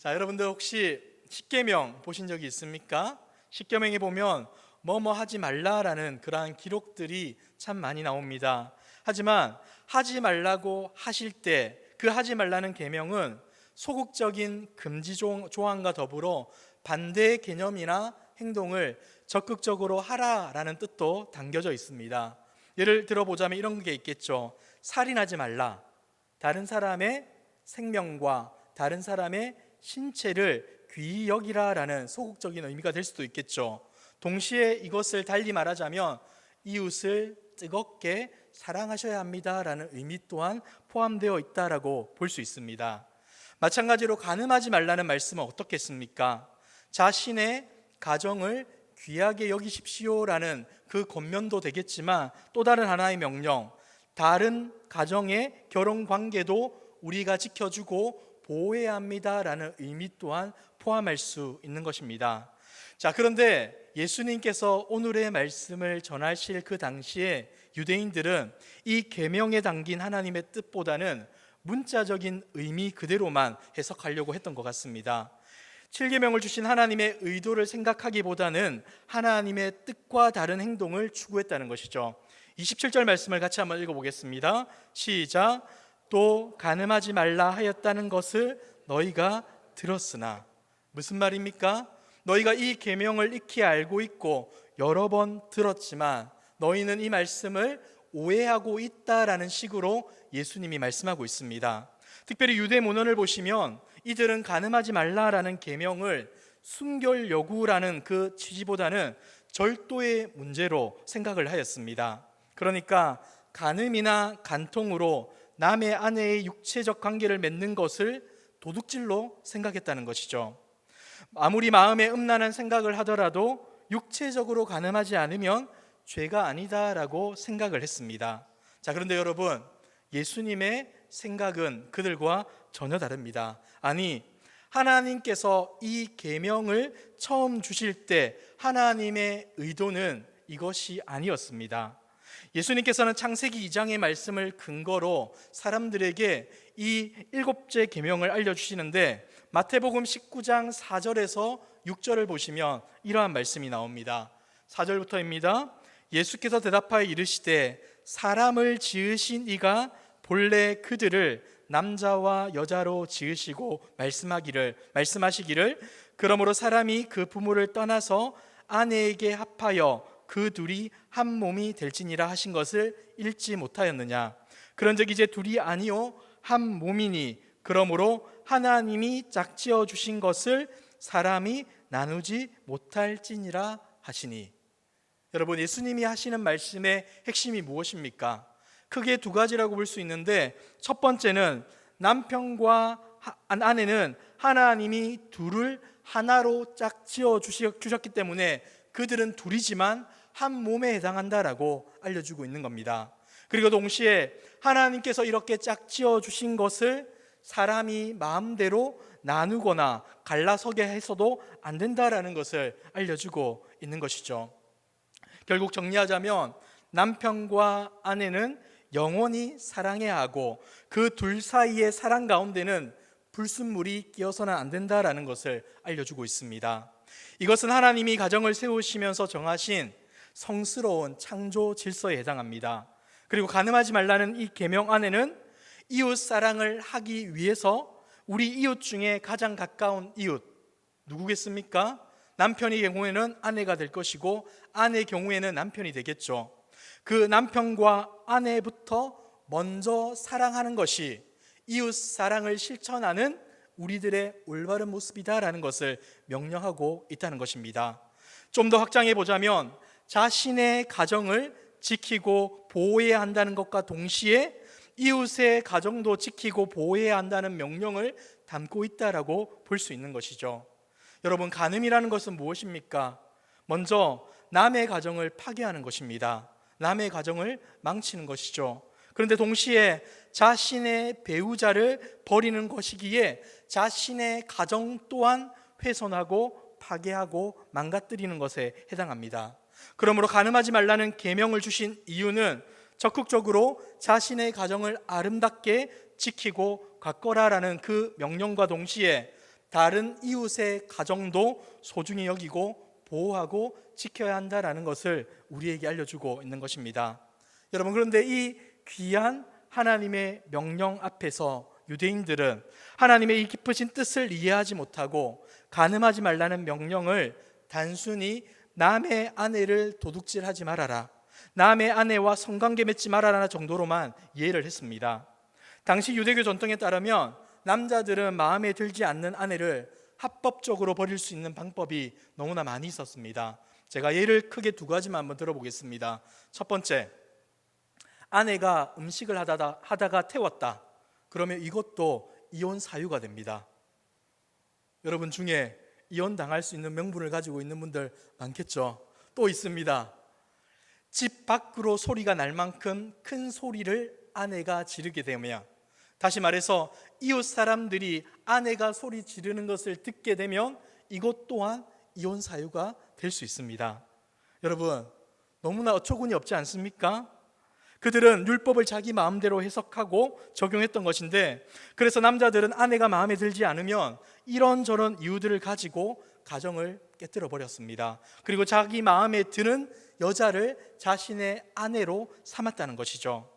자, 여러분들 혹시 십계명 보신 적이 있습니까? 십계명에 보면 뭐뭐 하지 말라라는 그러한 기록들이 참 많이 나옵니다. 하지만 하지 말라고 하실 때 그 하지 말라는 계명은 소극적인 금지 조항과 더불어 반대의 개념이나 행동을 적극적으로 하라라는 뜻도 담겨져 있습니다. 예를 들어보자면 이런 게 있겠죠. 살인하지 말라. 다른 사람의 생명과 다른 사람의 신체를 귀히 여기라라는 소극적인 의미가 될 수도 있겠죠. 동시에 이것을 달리 말하자면 이웃을 뜨겁게 사랑하셔야 합니다라는 의미 또한 포함되어 있다라고 볼 수 있습니다. 마찬가지로 간음하지 말라는 말씀은 어떻겠습니까? 자신의 가정을 귀하게 여기십시오라는 그 권면도 되겠지만 또 다른 하나의 명령, 다른 가정의 결혼 관계도 우리가 지켜주고 보호해야 합니다라는 의미 또한 포함할 수 있는 것입니다. 자, 그런데 예수님께서 오늘의 말씀을 전하실 그 당시에 유대인들은 이 계명에 담긴 하나님의 뜻보다는 문자적인 의미 그대로만 해석하려고 했던 것 같습니다. 7계명을 주신 하나님의 의도를 생각하기보다는 하나님의 뜻과 다른 행동을 추구했다는 것이죠. 27절 말씀을 같이 한번 읽어보겠습니다. 시작. 또 간음하지 말라 하였다는 것을 너희가 들었으나. 무슨 말입니까? 너희가 이 계명을 익히 알고 있고 여러 번 들었지만 너희는 이 말씀을 오해하고 있다라는 식으로 예수님이 말씀하고 있습니다. 특별히 유대 문헌을 보시면 이들은 간음하지 말라라는 계명을 순결 요구라는 그 취지보다는 절도의 문제로 생각을 하였습니다. 그러니까 간음이나 간통으로 남의 아내의 육체적 관계를 맺는 것을 도둑질로 생각했다는 것이죠. 아무리 마음에 음란한 생각을 하더라도 육체적으로 간음하지 않으면 죄가 아니다라고 생각을 했습니다. 자, 그런데 여러분, 예수님의 생각은 그들과 전혀 다릅니다. 아니, 하나님께서 이 계명을 처음 주실 때 하나님의 의도는 이것이 아니었습니다. 예수님께서는 창세기 2장의 말씀을 근거로 사람들에게 이 7째 계명을 알려주시는데 마태복음 19장 4절에서 6절을 보시면 이러한 말씀이 나옵니다. 4절부터입니다. 예수께서 대답하여 이르시되 사람을 지으신 이가 본래 그들을 남자와 여자로 지으시고 말씀하시기를 그러므로 사람이 그 부모를 떠나서 아내에게 합하여 그 둘이 한 몸이 될지니라 하신 것을 읽지 못하였느냐. 그런즉 이제 둘이 아니요 한 몸이니 그러므로 하나님이 짝지어 주신 것을 사람이 나누지 못할지니라 하시니. 여러분, 예수님이 하시는 말씀의 핵심이 무엇입니까? 크게 두 가지라고 볼 수 있는데, 첫 번째는 남편과 아내는 하나님이 둘을 하나로 짝지어 주셨기 때문에 그들은 둘이지만 한 몸에 해당한다라고 알려주고 있는 겁니다. 그리고 동시에 하나님께서 이렇게 짝지어 주신 것을 사람이 마음대로 나누거나 갈라서게 해서도 안 된다라는 것을 알려주고 있는 것이죠. 결국 정리하자면 남편과 아내는 영원히 사랑해야 하고 그 둘 사이의 사랑 가운데는 불순물이 끼어서는 안 된다라는 것을 알려주고 있습니다. 이것은 하나님이 가정을 세우시면서 정하신 성스러운 창조 질서에 해당합니다. 그리고 간음하지 말라는 이 계명 안에는 이웃 사랑을 하기 위해서 우리 이웃 중에 가장 가까운 이웃 누구겠습니까? 남편의 경우에는 아내가 될 것이고 아내의 경우에는 남편이 되겠죠. 그 남편과 아내부터 먼저 사랑하는 것이 이웃 사랑을 실천하는 우리들의 올바른 모습이다라는 것을 명령하고 있다는 것입니다. 좀 더 확장해 보자면 자신의 가정을 지키고 보호해야 한다는 것과 동시에 이웃의 가정도 지키고 보호해야 한다는 명령을 담고 있다라고 볼 수 있는 것이죠. 여러분, 간음이라는 것은 무엇입니까? 먼저 남의 가정을 파괴하는 것입니다. 남의 가정을 망치는 것이죠. 그런데 동시에 자신의 배우자를 버리는 것이기에 자신의 가정 또한 훼손하고 파괴하고 망가뜨리는 것에 해당합니다. 그러므로 간음하지 말라는 계명을 주신 이유는 적극적으로 자신의 가정을 아름답게 지키고 가꿔라라는 그 명령과 동시에 다른 이웃의 가정도 소중히 여기고 보호하고 지켜야 한다라는 것을 우리에게 알려주고 있는 것입니다. 여러분, 그런데 이 귀한 하나님의 명령 앞에서 유대인들은 하나님의 이 깊으신 뜻을 이해하지 못하고 간음하지 말라는 명령을 단순히 남의 아내를 도둑질하지 말아라, 남의 아내와 성관계 맺지 말아라 정도로만 이해를 했습니다. 당시 유대교 전통에 따르면 남자들은 마음에 들지 않는 아내를 합법적으로 버릴 수 있는 방법이 너무나 많이 있었습니다. 제가 예를 크게 두 가지만 한번 들어보겠습니다. 첫 번째, 아내가 음식을 하다가 태웠다. 그러면 이것도 이혼 사유가 됩니다. 여러분 중에 이혼 당할 수 있는 명분을 가지고 있는 분들 많겠죠. 또 있습니다. 집 밖으로 소리가 날 만큼 큰 소리를 아내가 지르게 되면, 다시 말해서 이웃 사람들이 아내가 소리 지르는 것을 듣게 되면 이것 또한 이혼 사유가 될 수 있습니다. 여러분, 너무나 어처구니 없지 않습니까? 그들은 율법을 자기 마음대로 해석하고 적용했던 것인데, 그래서 남자들은 아내가 마음에 들지 않으면 이런저런 이유들을 가지고 가정을 깨뜨려 버렸습니다. 그리고 자기 마음에 드는 여자를 자신의 아내로 삼았다는 것이죠.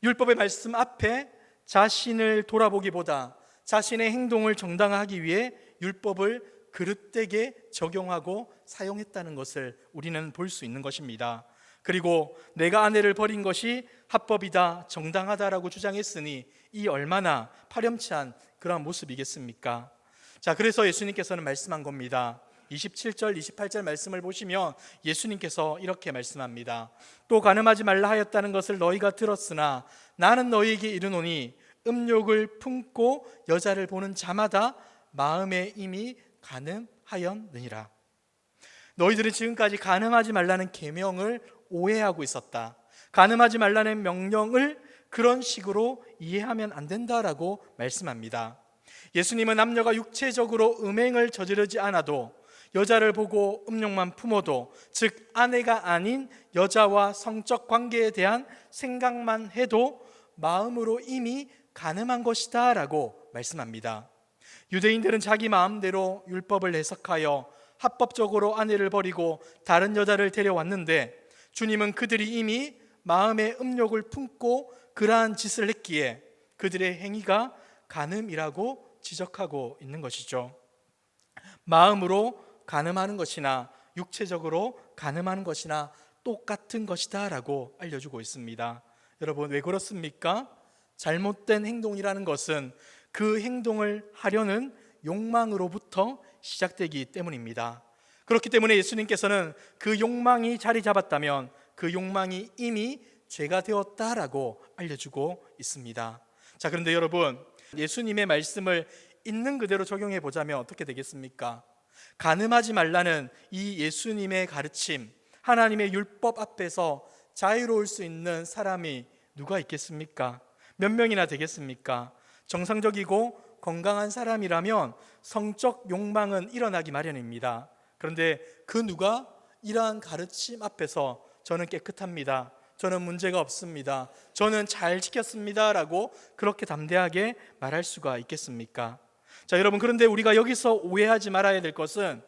율법의 말씀 앞에 자신을 돌아보기보다 자신의 행동을 정당화하기 위해 율법을 그릇되게 적용하고 사용했다는 것을 우리는 볼 수 있는 것입니다. 그리고 내가 아내를 버린 것이 합법이다, 정당하다라고 주장했으니 이 얼마나 파렴치한 그런 모습이겠습니까? 자, 그래서 예수님께서는 말씀한 겁니다. 27절, 28절 말씀을 보시면 예수님께서 이렇게 말씀합니다. 또 간음하지 말라 하였다는 것을 너희가 들었으나 나는 너희에게 이르노니 음욕을 품고 여자를 보는 자마다 마음에 이미 간음하였느니라. 너희들은 지금까지 간음하지 말라는 계명을 오해하고 있었다. 간음하지 말라는 명령을 그런 식으로 이해하면 안 된다라고 말씀합니다. 예수님은 남녀가 육체적으로 음행을 저지르지 않아도 여자를 보고 음욕만 품어도, 즉 아내가 아닌 여자와 성적 관계에 대한 생각만 해도 마음으로 이미 간음한 것이다 라고 말씀합니다. 유대인들은 자기 마음대로 율법을 해석하여 합법적으로 아내를 버리고 다른 여자를 데려왔는데, 주님은 그들이 이미 마음의 음욕을 품고 그러한 짓을 했기에 그들의 행위가 간음이라고 지적하고 있는 것이죠. 마음으로 간음하는 것이나 육체적으로 간음하는 것이나 똑같은 것이다 라고 알려주고 있습니다. 여러분, 왜 그렇습니까? 잘못된 행동이라는 것은 그 행동을 하려는 욕망으로부터 시작되기 때문입니다. 그렇기 때문에 예수님께서는 그 욕망이 자리 잡았다면 그 욕망이 이미 죄가 되었다라고 알려주고 있습니다. 자, 그런데 여러분, 예수님의 말씀을 있는 그대로 적용해 보자면 어떻게 되겠습니까? 간음하지 말라는 이 예수님의 가르침, 하나님의 율법 앞에서 자유로울 수 있는 사람이 누가 있겠습니까? 몇 명이나 되겠습니까? 정상적이고 건강한 사람이라면 성적 욕망은 일어나기 마련입니다. 그런데 그 누가 이러한 가르침 앞에서 저는 깨끗합니다, 저는 문제가 없습니다, 저는 잘 지켰습니다 라고 그렇게 담대하게 말할 수가 있겠습니까? 자, 여러분, 그런데 우리가 여기서 오해하지 말아야 될 것은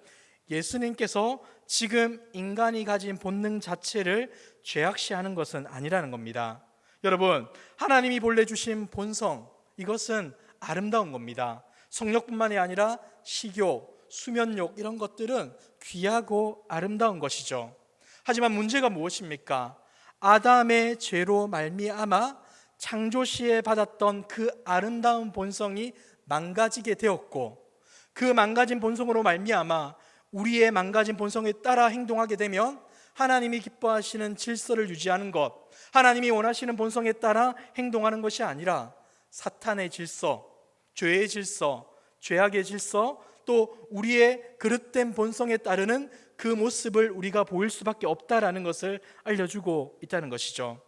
예수님께서 지금 인간이 가진 본능 자체를 죄악시하는 것은 아니라는 겁니다. 여러분, 하나님이 본래 주신 본성, 이것은 아름다운 겁니다. 성욕뿐만이 아니라 식욕, 수면욕, 이런 것들은 귀하고 아름다운 것이죠. 하지만 문제가 무엇입니까? 아담의 죄로 말미암아 창조 시에 받았던 그 아름다운 본성이 망가지게 되었고, 그 망가진 본성으로 말미암아 우리의 망가진 본성에 따라 행동하게 되면 하나님이 기뻐하시는 질서를 유지하는 것, 하나님이 원하시는 본성에 따라 행동하는 것이 아니라 사탄의 질서, 죄의 질서, 죄악의 질서, 또 우리의 그릇된 본성에 따르는 그 모습을 우리가 보일 수밖에 없다라는 것을 알려주고 있다는 것이죠.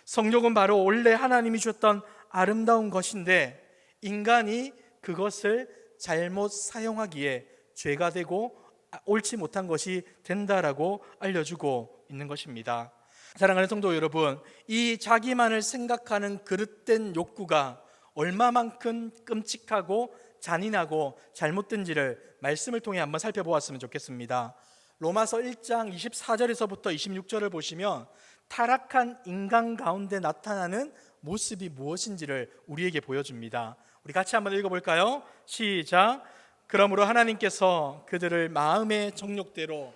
성욕은 바로 원래 하나님이 주셨던 아름다운 것인데 인간이 그것을 잘못 사용하기에 죄가 되고 옳지 못한 것이 된다라고 알려주고 있는 것입니다. 사랑하는 성도 여러분, 이 자기만을 생각하는 그릇된 욕구가 얼마만큼 끔찍하고 잔인하고 잘못된지를 말씀을 통해 한번 살펴보았으면 좋겠습니다. 로마서 1장 24절에서부터 26절을 보시면 타락한 인간 가운데 나타나는 모습이 무엇인지를 우리에게 보여줍니다. 우리 같이 한번 읽어볼까요? 시작. 그러므로 하나님께서 그들을 마음의 정욕대로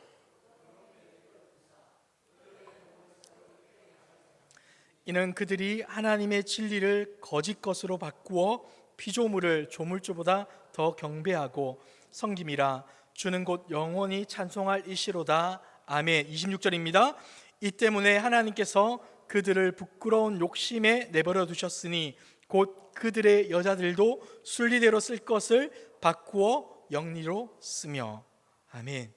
이는 그들이 하나님의 진리를 거짓 것으로 바꾸어 피조물을 조물주보다 더 경배하고 섬김이라. 주는 곧 영원히 찬송할 이시로다. 아멘. 26절입니다. 이 때문에 하나님께서 그들을 부끄러운 욕심에 내버려 두셨으니 곧 그들의 여자들도 순리대로 쓸 것을 바꾸어 영리로 쓰며. 아멘.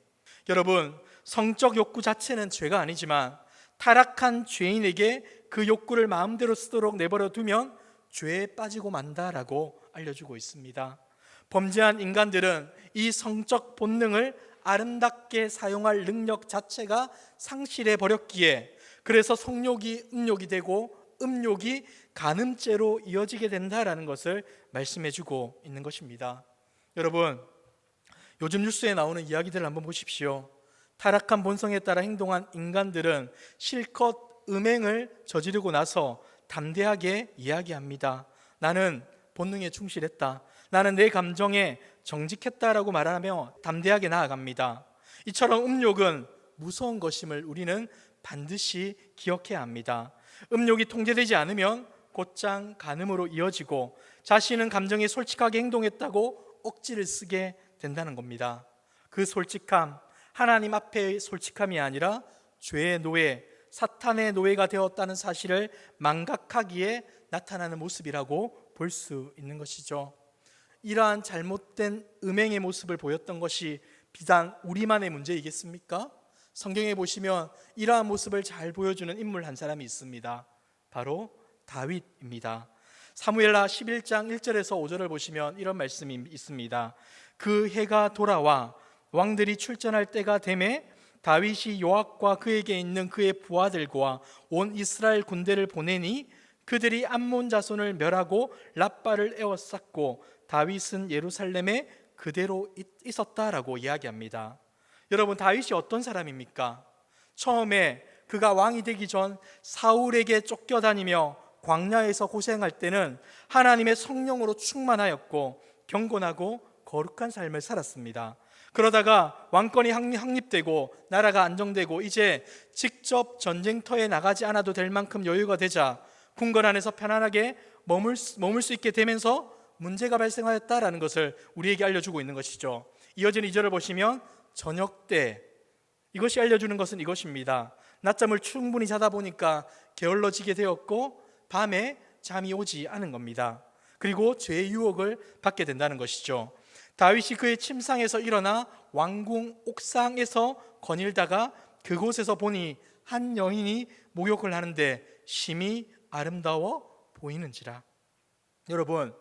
여러분, 성적 욕구 자체는 죄가 아니지만 타락한 죄인에게 그 욕구를 마음대로 쓰도록 내버려 두면 죄에 빠지고 만다라고 알려주고 있습니다. 범죄한 인간들은 이 성적 본능을 아름답게 사용할 능력 자체가 상실해 버렸기에 그래서 성욕이 음욕이 되고 음욕이 간음죄로 이어지게 된다라는 것을 말씀해주고 있는 것입니다. 여러분, 요즘 뉴스에 나오는 이야기들을 한번 보십시오. 타락한 본성에 따라 행동한 인간들은 실컷 음행을 저지르고 나서 담대하게 이야기합니다. 나는 본능에 충실했다. 나는 내 감정에 정직했다라고 말하며 담대하게 나아갑니다. 이처럼 음욕은 무서운 것임을 우리는 반드시 기억해야 합니다. 음욕이 통제되지 않으면 곧장 간음으로 이어지고 자신은 감정에 솔직하게 행동했다고 억지를 쓰게 된다는 겁니다. 그 솔직함, 하나님 앞의 솔직함이 아니라 죄의 노예, 사탄의 노예가 되었다는 사실을 망각하기에 나타나는 모습이라고 볼 수 있는 것이죠. 이러한 잘못된 음행의 모습을 보였던 것이 비단 우리만의 문제이겠습니까? 성경에 보시면 이러한 모습을 잘 보여주는 인물 한 사람이 있습니다. 바로 다윗입니다. 사무엘하 11장 1절에서 5절을 보시면 이런 말씀이 있습니다. 그 해가 돌아와 왕들이 출전할 때가 되매 다윗이 요압과 그에게 있는 그의 부하들과 온 이스라엘 군대를 보내니 그들이 암몬 자손을 멸하고 랍바를 에워쌌고 다윗은 예루살렘에 그대로 있었다라고 이야기합니다. 여러분, 다윗이 어떤 사람입니까? 처음에 그가 왕이 되기 전 사울에게 쫓겨다니며 광야에서 고생할 때는 하나님의 성령으로 충만하였고 경건하고 거룩한 삶을 살았습니다. 그러다가 왕권이 확립되고 나라가 안정되고 이제 직접 전쟁터에 나가지 않아도 될 만큼 여유가 되자 궁궐 안에서 편안하게 머물 수 있게 되면서 문제가 발생하였다라는 것을 우리에게 알려주고 있는 것이죠. 이어지는 2절을 보시면 저녁 때, 이것이 알려주는 것은 이것입니다. 낮잠을 충분히 자다 보니까 게을러지게 되었고 밤에 잠이 오지 않은 겁니다. 그리고 죄의 유혹을 받게 된다는 것이죠. 다윗이 그의 침상에서 일어나 왕궁 옥상에서 거닐다가 그곳에서 보니 한 여인이 목욕을 하는데 심히 아름다워 보이는지라. 여러분,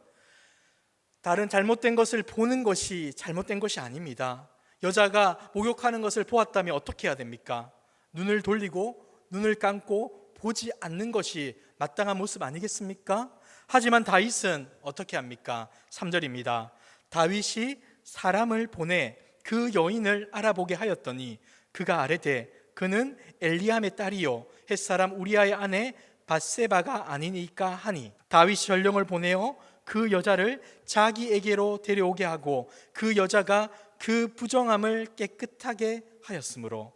다른 잘못된 것을 보는 것이 잘못된 것이 아닙니다. 여자가 목욕하는 것을 보았다면 어떻게 해야 됩니까? 눈을 돌리고 눈을 감고 보지 않는 것이 마땅한 모습 아니겠습니까? 하지만 다윗은 어떻게 합니까? 3절입니다. 다윗이 사람을 보내 그 여인을 알아보게 하였더니 그가 아뢰되 그는 엘리암의 딸이요 햇사람 우리아의 아내 밧세바가 아니니까 하니 다윗이 전령을 보내어 그 여자를 자기에게로 데려오게 하고 그 여자가 그 부정함을 깨끗하게 하였으므로.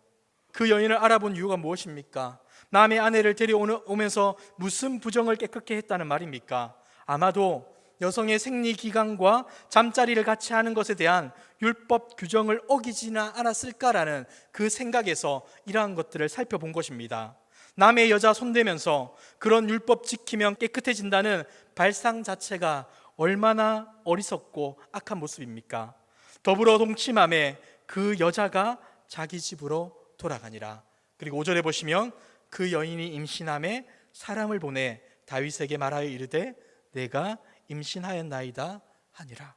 그 여인을 알아본 이유가 무엇입니까? 남의 아내를 데려오면서 무슨 부정을 깨끗게 했다는 말입니까? 아마도 여성의 생리기간과 잠자리를 같이 하는 것에 대한 율법 규정을 어기지나 않았을까라는 그 생각에서 이러한 것들을 살펴본 것입니다. 남의 여자 손대면서 그런 율법 지키면 깨끗해진다는 발상 자체가 얼마나 어리석고 악한 모습입니까? 더불어 동침함에 그 여자가 자기 집으로 돌아가니라. 그리고 5절에 보시면 그 여인이 임신함에 사람을 보내 다윗에게 말하여 이르되 내가 임신하였나이다 하니라.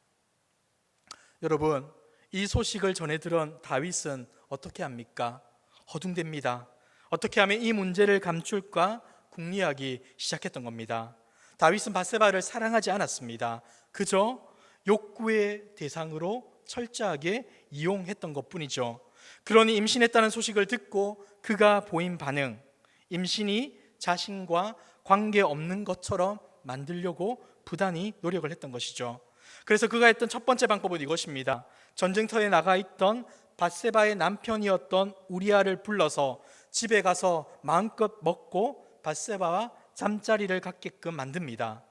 여러분, 이 소식을 전해 들은 다윗은 어떻게 합니까? 허둥댑니다. 어떻게 하면 이 문제를 감출까 궁리하기 시작했던 겁니다. 다윗은 밧세바를 사랑하지 않았습니다. 그저 욕구의 대상으로 철저하게 이용했던 것뿐이죠. 그러니 임신했다는 소식을 듣고 그가 보인 반응, 임신이 자신과 관계없는 것처럼 만들려고 부단히 노력을 했던 것이죠. 그래서 그가 했던 첫 번째 방법은 이것입니다. 전쟁터에 나가 있던 밧세바의 남편이었던 우리아를 불러서 집에 가서 마음껏 먹고 밧세바와 잠자리를 갖게끔 만듭니다.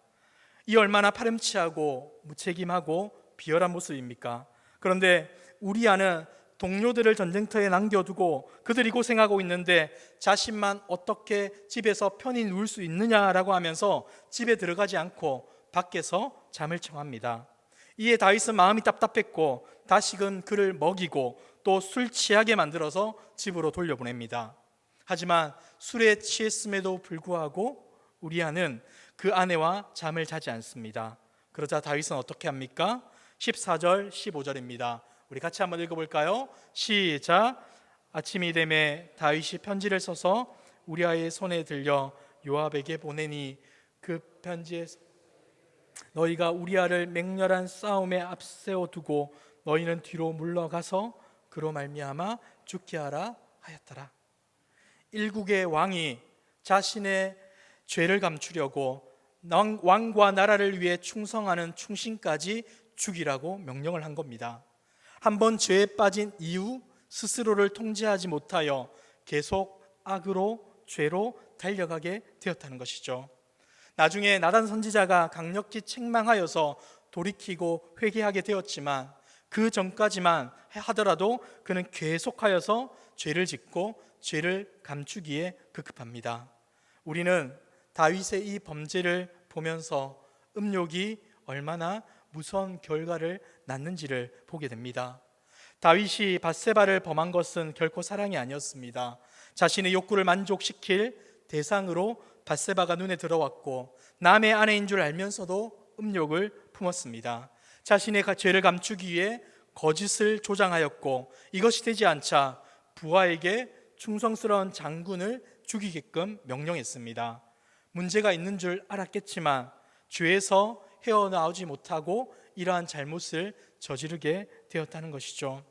이 얼마나 파렴치하고 무책임하고 비열한 모습입니까? 그런데 우리아는 동료들을 전쟁터에 남겨두고 그들이 고생하고 있는데 자신만 어떻게 집에서 편히 누울 수 있느냐라고 하면서 집에 들어가지 않고 밖에서 잠을 청합니다. 이에 다윗은 마음이 답답했고 다시금 그를 먹이고 또 술 취하게 만들어서 집으로 돌려보냅니다. 하지만 술에 취했음에도 불구하고 우리아는 그 아내와 잠을 자지 않습니다. 그러자 다윗은 어떻게 합니까? 14절 15절입니다. 우리 같이 한번 읽어볼까요? 시작. 아침이 되매 다윗이 편지를 써서 우리아의 손에 들려 요압에게 보내니 그 편지에서 너희가 우리아를 맹렬한 싸움에 앞세워 두고 너희는 뒤로 물러가서 그로 말미암아 죽게 하라 하였더라. 일국의 왕이 자신의 죄를 감추려고 왕과 나라를 위해 충성하는 충신까지 죽이라고 명령을 한 겁니다. 한번 죄에 빠진 이후 스스로를 통제하지 못하여 계속 악으로 죄로 달려가게 되었다는 것이죠. 나중에 나단 선지자가 강력히 책망하여서 돌이키고 회개하게 되었지만 그 전까지만 하더라도 그는 계속하여서 죄를 짓고 죄를 감추기에 급급합니다. 우리는 다윗의 이 범죄를 보면서 음욕이 얼마나 무서운 결과를 낳는지를 보게 됩니다. 다윗이 밧세바를 범한 것은 결코 사랑이 아니었습니다. 자신의 욕구를 만족시킬 대상으로 밧세바가 눈에 들어왔고 남의 아내인 줄 알면서도 음욕을 품었습니다. 자신의 죄를 감추기 위해 거짓을 조장하였고 이것이 되지 않자 부하에게 충성스러운 장군을 죽이게끔 명령했습니다. 문제가 있는 줄 알았겠지만 죄에서 헤어나오지 못하고 이러한 잘못을 저지르게 되었다는 것이죠.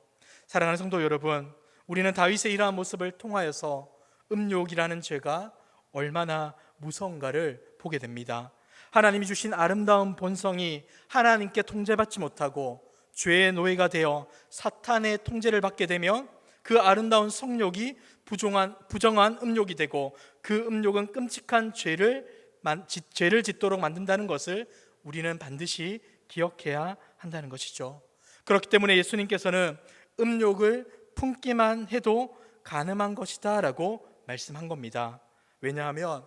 사랑하는 성도 여러분, 우리는 다윗의 이러한 모습을 통하여서 음욕이라는 죄가 얼마나 무서운가를 보게 됩니다. 하나님이 주신 아름다운 본성이 하나님께 통제받지 못하고 죄의 노예가 되어 사탄의 통제를 받게 되면 그 아름다운 성욕이 부정한 음욕이 되고 그 음욕은 끔찍한 죄를 짓도록 만든다는 것을 우리는 반드시 기억해야 한다는 것이죠. 그렇기 때문에 예수님께서는 음욕을 품기만 해도 간음한 것이다 라고 말씀한 겁니다. 왜냐하면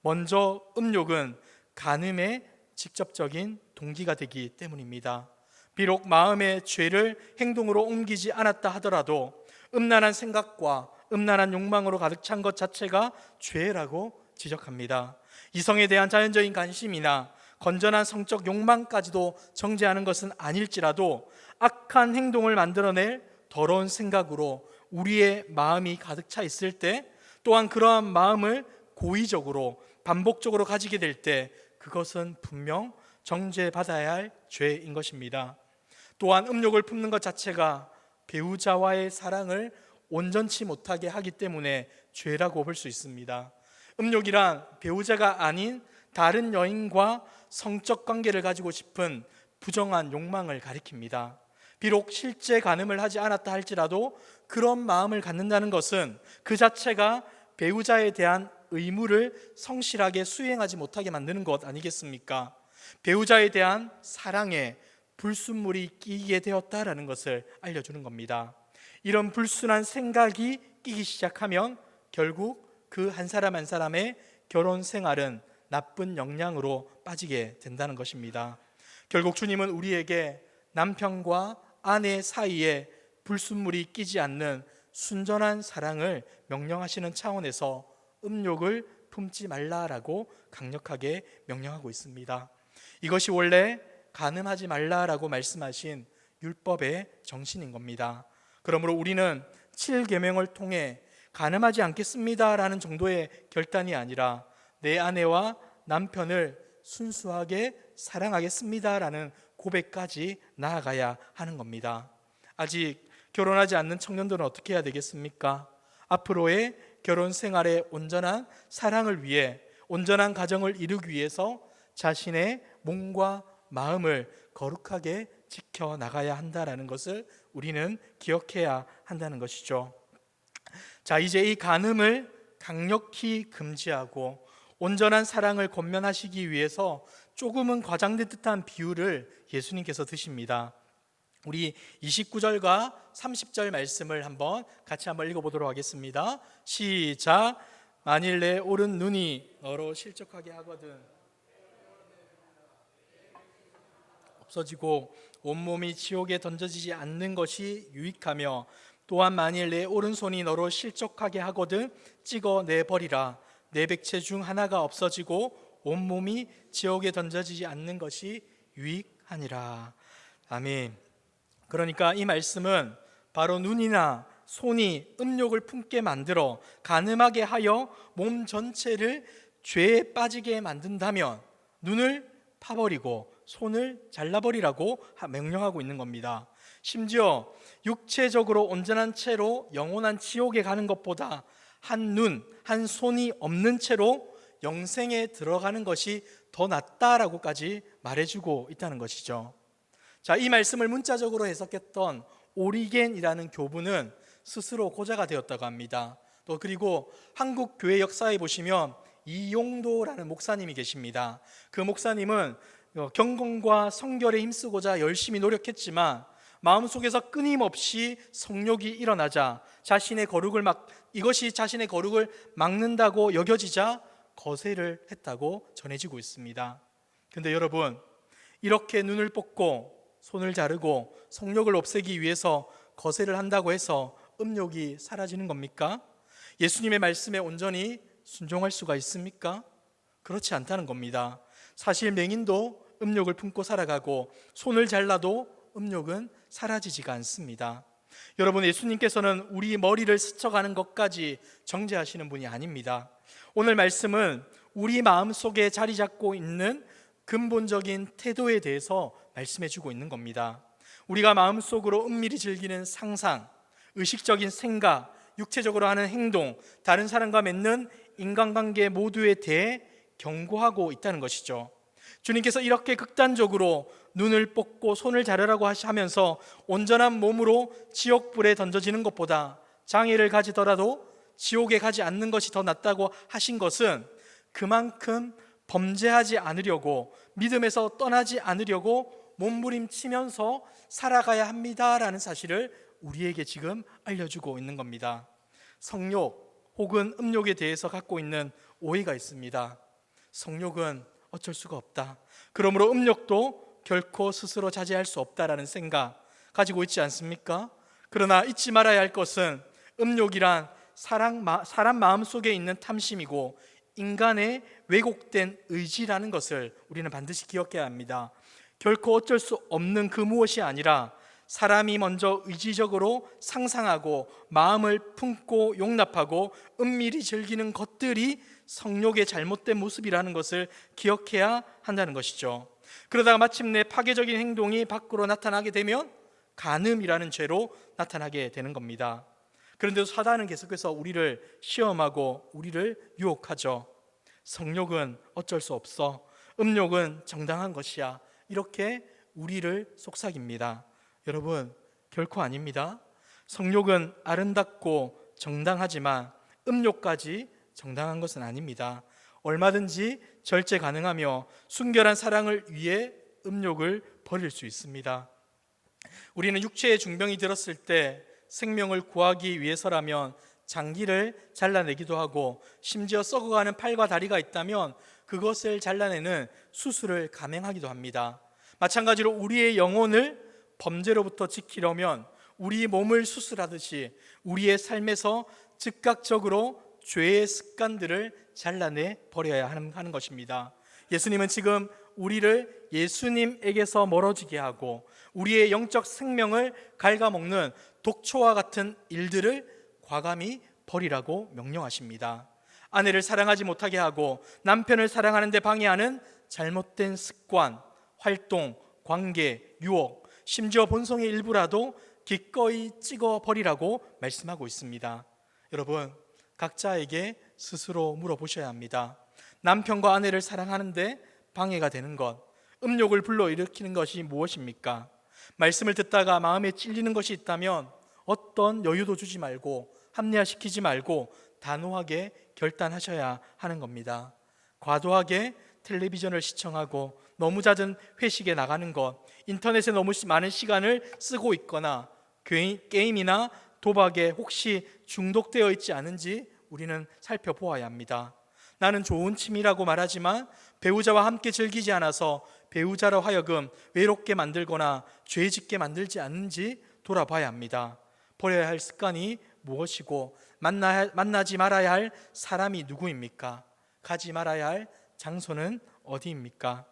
먼저 음욕은 간음의 직접적인 동기가 되기 때문입니다. 비록 마음의 죄를 행동으로 옮기지 않았다 하더라도 음란한 생각과 음란한 욕망으로 가득 찬 것 자체가 죄라고 지적합니다. 이성에 대한 자연적인 관심이나 건전한 성적 욕망까지도 정죄하는 것은 아닐지라도 악한 행동을 만들어낼 더러운 생각으로 우리의 마음이 가득 차 있을 때, 또한 그러한 마음을 고의적으로 반복적으로 가지게 될 때 그것은 분명 정죄받아야 할 죄인 것입니다. 또한 음욕을 품는 것 자체가 배우자와의 사랑을 온전치 못하게 하기 때문에 죄라고 볼 수 있습니다. 음욕이란 배우자가 아닌 다른 여인과 성적 관계를 가지고 싶은 부정한 욕망을 가리킵니다. 비록 실제 간음을 하지 않았다 할지라도 그런 마음을 갖는다는 것은 그 자체가 배우자에 대한 의무를 성실하게 수행하지 못하게 만드는 것 아니겠습니까? 배우자에 대한 사랑에 불순물이 끼게 되었다라는 것을 알려주는 겁니다. 이런 불순한 생각이 끼기 시작하면 결국 그 한 사람 한 사람의 결혼 생활은 나쁜 영향으로 빠지게 된다는 것입니다. 결국 주님은 우리에게 남편과 아내 사이에 불순물이 끼지 않는 순전한 사랑을 명령하시는 차원에서 음욕을 품지 말라라고 강력하게 명령하고 있습니다. 이것이 원래 간음하지 말라라고 말씀하신 율법의 정신인 겁니다. 그러므로 우리는 7계명을 통해 간음하지 않겠습니다라는 정도의 결단이 아니라 내 아내와 남편을 순수하게 사랑하겠습니다라는 고백까지 나아가야 하는 겁니다. 아직 결혼하지 않는 청년들은 어떻게 해야 되겠습니까? 앞으로의 결혼 생활의 온전한 사랑을 위해, 온전한 가정을 이루기 위해서 자신의 몸과 마음을 거룩하게 지켜나가야 한다는 것을 우리는 기억해야 한다는 것이죠. 자, 이제 이 간음을 강력히 금지하고 온전한 사랑을 권면하시기 위해서 조금은 과장된 듯한 비유를 예수님께서 드십니다. 우리 29절과 30절 말씀을 같이 한번 읽어보도록 하겠습니다. 시작. 만일 내 오른 눈이 너로 실족하게 하거든 없어지고 온몸이 지옥에 던져지지 않는 것이 유익하며, 또한 만일 내 오른손이 너로 실족하게 하거든 찍어내버리라. 내 백체 중 하나가 없어지고 온몸이 지옥에 던져지지 않는 것이 유익하니라. 아멘. 그러니까 이 말씀은 바로 눈이나 손이 음욕을 품게 만들어 간음하게 하여 몸 전체를 죄에 빠지게 만든다면 눈을 파버리고 손을 잘라버리라고 명령하고 있는 겁니다. 심지어 육체적으로 온전한 채로 영원한 지옥에 가는 것보다 한 눈, 한 손이 없는 채로 영생에 들어가는 것이 더 낫다라고까지 말해주고 있다는 것이죠. 자, 이 말씀을 문자적으로 해석했던 오리겐이라는 교부는 스스로 고자가 되었다고 합니다. 또 그리고 한국 교회 역사에 보시면 이용도라는 목사님이 계십니다. 그 목사님은 경건과 성결에 힘쓰고자 열심히 노력했지만 마음속에서 끊임없이 성욕이 일어나자 이것이 자신의 거룩을 막는다고 여겨지자 거세를 했다고 전해지고 있습니다. 근데 여러분, 이렇게 눈을 뽑고 손을 자르고 성욕을 없애기 위해서 거세를 한다고 해서 음욕이 사라지는 겁니까? 예수님의 말씀에 온전히 순종할 수가 있습니까? 그렇지 않다는 겁니다. 사실 맹인도 음욕을 품고 살아가고 손을 잘라도 음욕은 사라지지가 않습니다. 여러분, 예수님께서는 우리 머리를 스쳐가는 것까지 정죄하시는 분이 아닙니다. 오늘 말씀은 우리 마음속에 자리 잡고 있는 근본적인 태도에 대해서 말씀해 주고 있는 겁니다. 우리가 마음속으로 은밀히 즐기는 상상, 의식적인 생각, 육체적으로 하는 행동, 다른 사람과 맺는 인간관계 모두에 대해 경고하고 있다는 것이죠. 주님께서 이렇게 극단적으로 눈을 뽑고 손을 자르라고 하면서 온전한 몸으로 지옥불에 던져지는 것보다 장애를 가지더라도 지옥에 가지 않는 것이 더 낫다고 하신 것은 그만큼 범죄하지 않으려고, 믿음에서 떠나지 않으려고 몸부림치면서 살아가야 합니다라는 사실을 우리에게 지금 알려주고 있는 겁니다. 성욕 혹은 음욕에 대해서 갖고 있는 오해가 있습니다. 성욕은 어쩔 수가 없다. 그러므로 음욕도 결코 스스로 자제할 수 없다라는 생각 가지고 있지 않습니까? 그러나 잊지 말아야 할 것은 음욕이란 사람 마음속에 있는 탐심이고 인간의 왜곡된 의지라는 것을 우리는 반드시 기억해야 합니다. 결코 어쩔 수 없는 그 무엇이 아니라 사람이 먼저 의지적으로 상상하고 마음을 품고 용납하고 은밀히 즐기는 것들이 성욕의 잘못된 모습이라는 것을 기억해야 한다는 것이죠. 그러다가 마침내 파괴적인 행동이 밖으로 나타나게 되면 간음이라는 죄로 나타나게 되는 겁니다. 그런데도 사단은 계속해서 우리를 시험하고 우리를 유혹하죠. 성욕은 어쩔 수 없어, 음욕은 정당한 것이야, 이렇게 우리를 속삭입니다. 여러분, 결코 아닙니다. 성욕은 아름답고 정당하지만 음욕까지 정당한 것은 아닙니다. 얼마든지 절제 가능하며 순결한 사랑을 위해 음욕을 버릴 수 있습니다. 우리는 육체의 중병이 들었을 때 생명을 구하기 위해서라면 장기를 잘라내기도 하고, 심지어 썩어가는 팔과 다리가 있다면 그것을 잘라내는 수술을 감행하기도 합니다. 마찬가지로 우리의 영혼을 범죄로부터 지키려면 우리 몸을 수술하듯이 우리의 삶에서 즉각적으로 죄의 습관들을 잘라내 버려야 하는 것입니다. 예수님은 지금 우리를 예수님에게서 멀어지게 하고 우리의 영적 생명을 갉아먹는 독초와 같은 일들을 과감히 버리라고 명령하십니다. 아내를 사랑하지 못하게 하고 남편을 사랑하는 데 방해하는 잘못된 습관, 활동, 관계, 유혹, 심지어 본성의 일부라도 기꺼이 찍어버리라고 말씀하고 있습니다. 여러분, 각자에게 스스로 물어보셔야 합니다. 남편과 아내를 사랑하는데 방해가 되는 것, 음욕을 불러일으키는 것이 무엇입니까? 말씀을 듣다가 마음에 찔리는 것이 있다면 어떤 여유도 주지 말고 합리화시키지 말고 단호하게 결단하셔야 하는 겁니다. 과도하게 텔레비전을 시청하고 너무 잦은 회식에 나가는 것, 인터넷에 너무 많은 시간을 쓰고 있거나 게임이나 도박에 혹시 중독되어 있지 않은지 우리는 살펴보아야 합니다. 나는 좋은 취미라고 말하지만 배우자와 함께 즐기지 않아서 배우자로 하여금 외롭게 만들거나 죄 짓게 만들지 않는지 돌아봐야 합니다. 버려야 할 습관이 무엇이고 만나지 말아야 할 사람이 누구입니까? 가지 말아야 할 장소는 어디입니까?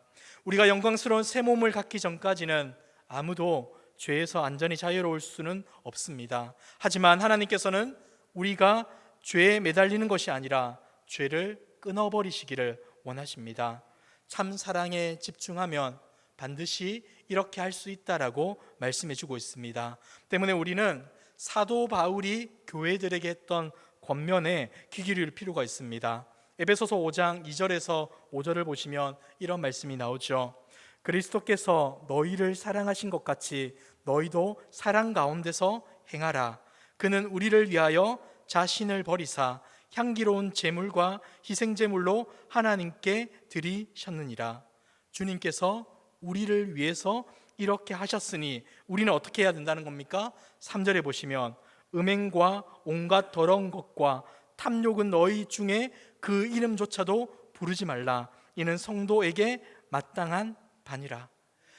우리가 영광스러운 새 몸을 갖기 전까지는 아무도 죄에서 완전히 자유로울 수는 없습니다. 하지만 하나님께서는 우리가 죄에 매달리는 것이 아니라 죄를 끊어버리시기를 원하십니다. 참 사랑에 집중하면 반드시 이렇게 할 수 있다라고 말씀해 주고 있습니다. 때문에 우리는 사도 바울이 교회들에게 했던 권면에 귀 기울일 필요가 있습니다. 에베소서 5장 2절에서 5절을 보시면 이런 말씀이 나오죠. 그리스도께서 너희를 사랑하신 것 같이 너희도 사랑 가운데서 행하라. 그는 우리를 위하여 자신을 버리사 향기로운 제물과 희생제물로 하나님께 드리셨느니라. 주님께서 우리를 위해서 이렇게 하셨으니 우리는 어떻게 해야 된다는 겁니까? 3절에 보시면 음행과 온갖 더러운 것과 탐욕은 너희 중에 그 이름조차도 부르지 말라. 이는 성도에게 마땅한 바니라.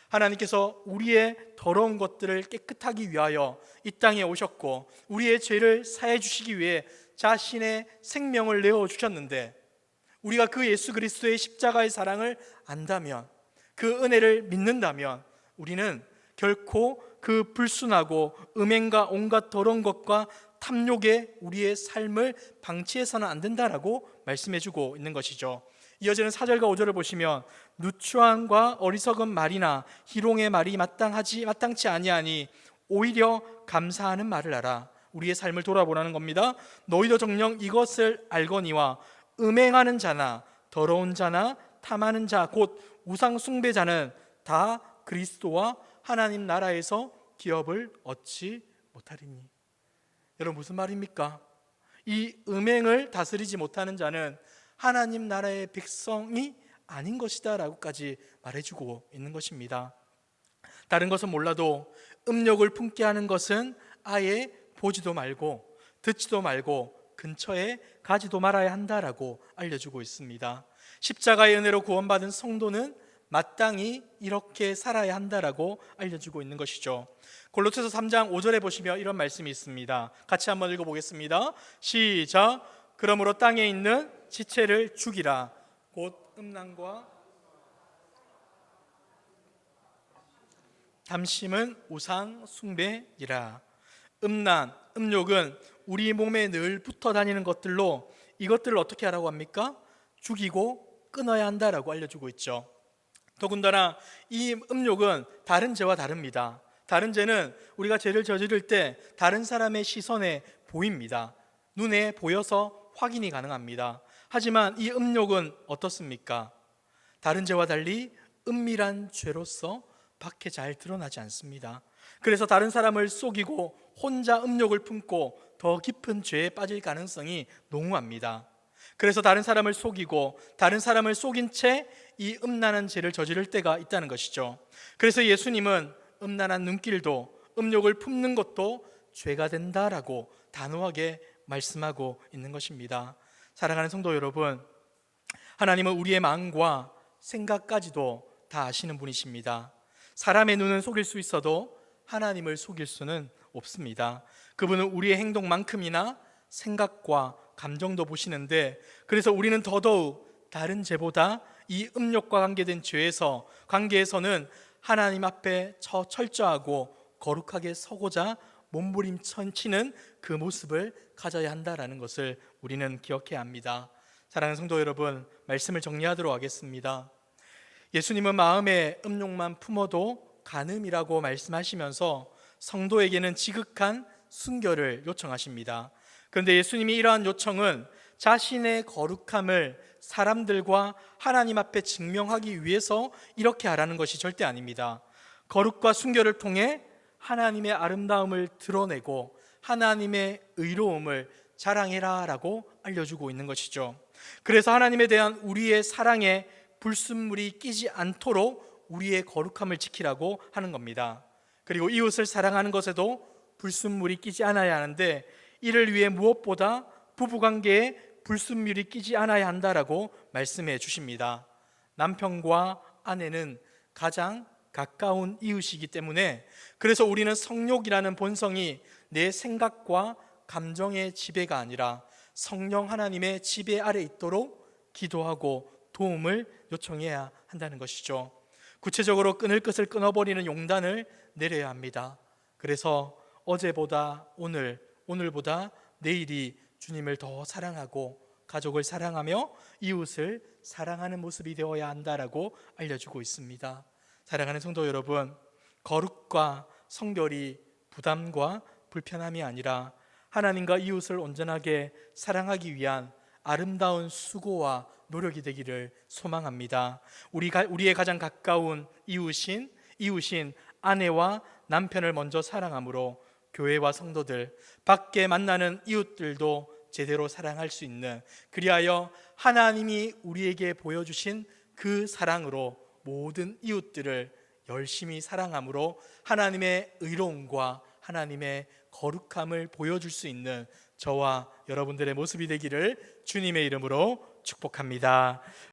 하나님께서 우리의 더러운 것들을 깨끗하기 위하여 이 땅에 오셨고 우리의 죄를 사해 주시기 위해 자신의 생명을 내어주셨는데 우리가 그 예수 그리스도의 십자가의 사랑을 안다면, 그 은혜를 믿는다면 우리는 결코 그 불순하고 음행과 온갖 더러운 것과 탐욕에 우리의 삶을 방치해서는 안 된다라고 말씀해주고 있는 것이죠. 이어지는 4절과 5절을 보시면 누추함과 어리석은 말이나 희롱의 말이 마땅치 아니하니 오히려 감사하는 말을 하라. 우리의 삶을 돌아보라는 겁니다. 너희도 정녕 이것을 알거니와 음행하는 자나 더러운 자나 탐하는 자 곧 우상 숭배자는 다 그리스도와 하나님 나라에서 기업을 얻지 못하리니. 여러분, 무슨 말입니까? 이 음행을 다스리지 못하는 자는 하나님 나라의 백성이 아닌 것이다 라고까지 말해주고 있는 것입니다. 다른 것은 몰라도 음욕을 품게 하는 것은 아예 보지도 말고 듣지도 말고 근처에 가지도 말아야 한다라고 알려주고 있습니다. 십자가의 은혜로 구원받은 성도는 마땅히 이렇게 살아야 한다라고 알려주고 있는 것이죠. 골로새서 3장 5절에 보시면 이런 말씀이 있습니다. 같이 한번 읽어보겠습니다. 시작. 그러므로 땅에 있는 지체를 죽이라. 곧 음란과 탐심은 우상 숭배이라. 음란, 음욕은 우리 몸에 늘 붙어 다니는 것들로 이것들을 어떻게 하라고 합니까? 죽이고 끊어야 한다라고 알려주고 있죠. 더군다나 이 음욕은 다른 죄와 다릅니다. 다른 죄는 우리가 죄를 저지를 때 다른 사람의 시선에 보입니다. 눈에 보여서 확인이 가능합니다. 하지만 이 음욕은 어떻습니까? 다른 죄와 달리 은밀한 죄로서 밖에 잘 드러나지 않습니다. 그래서 다른 사람을 속이고 혼자 음욕을 품고 더 깊은 죄에 빠질 가능성이 농후합니다. 그래서 다른 사람을 속이고 다른 사람을 속인 채 이 음란한 죄를 저지를 때가 있다는 것이죠. 그래서 예수님은 음란한 눈길도 음욕을 품는 것도 죄가 된다라고 단호하게 말씀하고 있는 것입니다. 사랑하는 성도 여러분, 하나님은 우리의 마음과 생각까지도 다 아시는 분이십니다. 사람의 눈은 속일 수 있어도 하나님을 속일 수는 없습니다. 그분은 우리의 행동만큼이나 생각과 감정도 보시는데, 그래서 우리는 더더욱 다른 죄보다 이 음욕과 관계된 관계에서는 하나님 앞에 철저하고 거룩하게 서고자 몸부림치는 그 모습을 가져야 한다라는 것을 우리는 기억해야 합니다. 사랑하는 성도 여러분, 말씀을 정리하도록 하겠습니다. 예수님은 마음의 음욕만 품어도 간음이라고 말씀하시면서 성도에게는 지극한 순결을 요청하십니다. 그런데 예수님이 이러한 요청은 자신의 거룩함을 사람들과 하나님 앞에 증명하기 위해서 이렇게 하라는 것이 절대 아닙니다. 거룩과 순결을 통해 하나님의 아름다움을 드러내고 하나님의 의로움을 자랑해라 라고 알려주고 있는 것이죠. 그래서 하나님에 대한 우리의 사랑에 불순물이 끼지 않도록 우리의 거룩함을 지키라고 하는 겁니다. 그리고 이웃을 사랑하는 것에도 불순물이 끼지 않아야 하는데, 이를 위해 무엇보다 부부관계에 불순물이 끼지 않아야 한다라고 말씀해 주십니다. 남편과 아내는 가장 가까운 이웃이기 때문에, 그래서 우리는 성욕이라는 본성이 내 생각과 감정의 지배가 아니라 성령 하나님의 지배 아래 있도록 기도하고 도움을 요청해야 한다는 것이죠. 구체적으로 끊을 것을 끊어버리는 용단을 내려야 합니다. 그래서 어제보다 오늘, 오늘보다 내일이 주님을 더 사랑하고 가족을 사랑하며 이웃을 사랑하는 모습이 되어야 한다라고 알려주고 있습니다. 사랑하는 성도 여러분, 거룩과 성결이 부담과 불편함이 아니라 하나님과 이웃을 온전하게 사랑하기 위한 아름다운 수고와 노력이 되기를 소망합니다. 우리의 가장 가까운 이웃인 아내와 남편을 먼저 사랑함으로 교회와 성도들, 밖에 만나는 이웃들도 제대로 사랑할 수 있는, 그리하여 하나님이 우리에게 보여주신 그 사랑으로 모든 이웃들을 열심히 사랑함으로 하나님의 의로움과 하나님의 거룩함을 보여줄 수 있는 저와 여러분들의 모습이 되기를 주님의 이름으로 축복합니다.